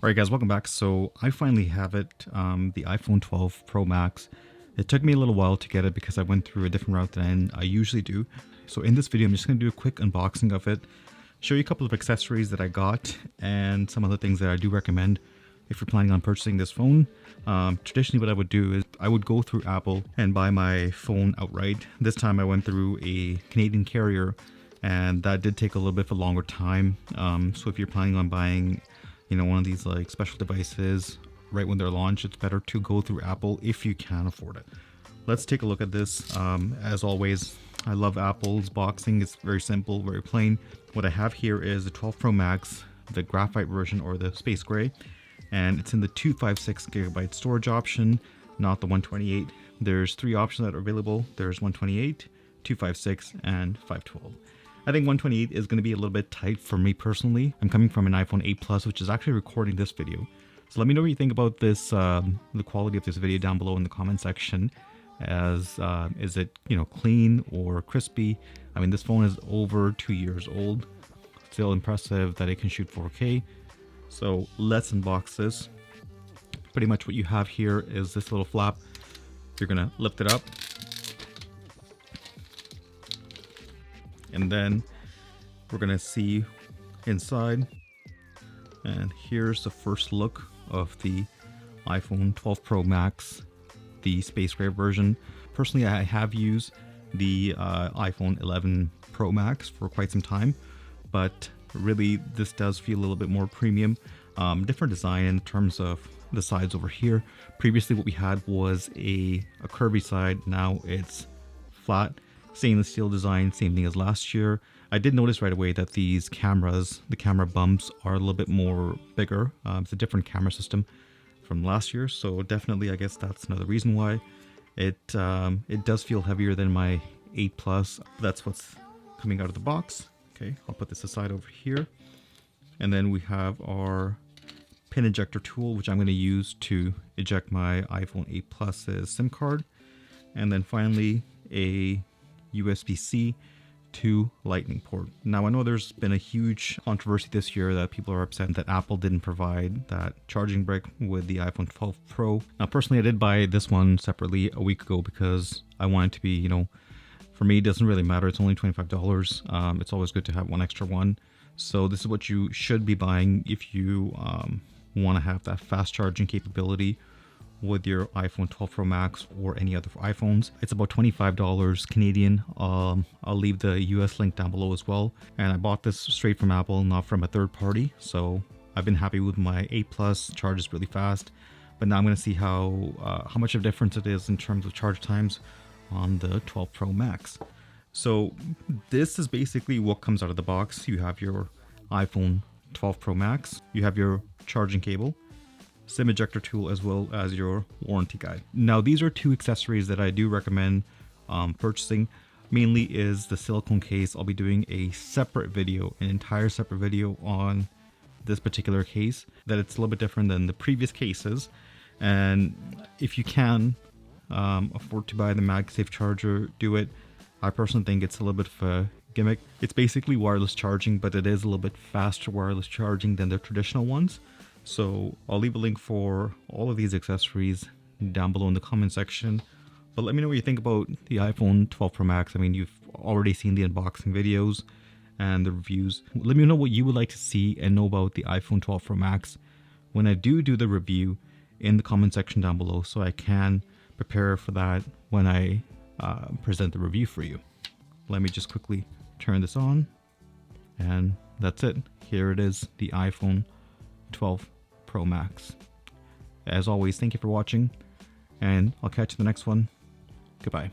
Alright guys, welcome back. So I finally have it, the iPhone 12 Pro Max. It took me a little while to get it because I went through a different route than I usually do. So in this video, I'm just going to do a quick unboxing of it, show you a couple of accessories that I got, and some other things that I do recommend if you're planning on purchasing this phone. Traditionally what I would do is I would go through Apple and buy my phone outright. This time I went through a Canadian carrier, and that did take a little bit of a longer time. So if you're planning on buying one of these like special devices right when they're launched, it's better to go through Apple if you can afford it. Let's take a look at this. As always, I love Apple's boxing. It's very simple, very plain. What I have here is the 12 Pro Max, the graphite version or the space gray, and it's in the 256 gigabyte storage option, not the 128. There's three options that are available. There's 128, 256, and 512. I think 128 is going to be a little bit tight for me personally. I'm coming from an iPhone 8 Plus, which is actually recording this video. So let me know what you think about this, the quality of this video down below in the comment section. As is it clean or crispy? I mean, this phone is over 2 years old. Still impressive that it can shoot 4K. So let's unbox this. Pretty much what you have here is this little flap. You're gonna lift it up, and then we're gonna see inside. And here's the first look of the iPhone 12 Pro Max, the space gray version. Personally, I have used the iPhone 11 Pro Max for quite some time, but really this does feel a little bit more premium. Different design in terms of the sides over here. Previously what we had was a curvy side. Now it's flat. Stainless steel design, same thing as last year. I did notice right away that these cameras, the camera bumps, are a little bit more bigger. It's a different camera system from last year, so definitely I guess that's another reason why it does feel heavier than my 8 Plus. That's what's coming out of the box. Okay, I'll put this aside over here, and then we have our pin ejector tool, which I'm going to use to eject my iPhone 8 Plus's SIM card, and then finally a USB-C to Lightning port. Now I know there's been a huge controversy this year that people are upset that Apple didn't provide that charging brick with the iPhone 12 Pro. Now personally I did buy this one separately a week ago because I want it to be, for me it doesn't really matter. It's only $25. It's always good to have one extra one. So this is what you should be buying if you want to have that fast charging capability with your iPhone 12 Pro Max or any other iPhones. It's about $25 Canadian. I'll leave the US link down below as well. And I bought this straight from Apple, not from a third party. So I've been happy with my 8 Plus. Charges really fast. But now I'm going to see how much of a difference it is in terms of charge times on the 12 Pro Max. So this is basically what comes out of the box. You have your iPhone 12 Pro Max. You have your charging cable, SIM ejector tool, as well as your warranty guide. Now these are two accessories that I do recommend purchasing. Mainly is the silicone case. I'll be doing a separate video, an entire separate video on this particular case, that it's a little bit different than the previous cases. And if you can afford to buy the MagSafe charger, do it. I personally think it's a little bit of a gimmick. It's basically wireless charging, but it is a little bit faster wireless charging than the traditional ones. So I'll leave a link for all of these accessories down below in the comment section. But let me know what you think about the iPhone 12 Pro Max. I mean, you've already seen the unboxing videos and the reviews. Let me know what you would like to see and know about the iPhone 12 Pro Max when I do the review in the comment section down below, so I can prepare for that when I present the review for you. Let me just quickly turn this on, and that's it. Here it is, the iPhone 12 Pro Max. As always, thank you for watching, and I'll catch you in the next one. Goodbye.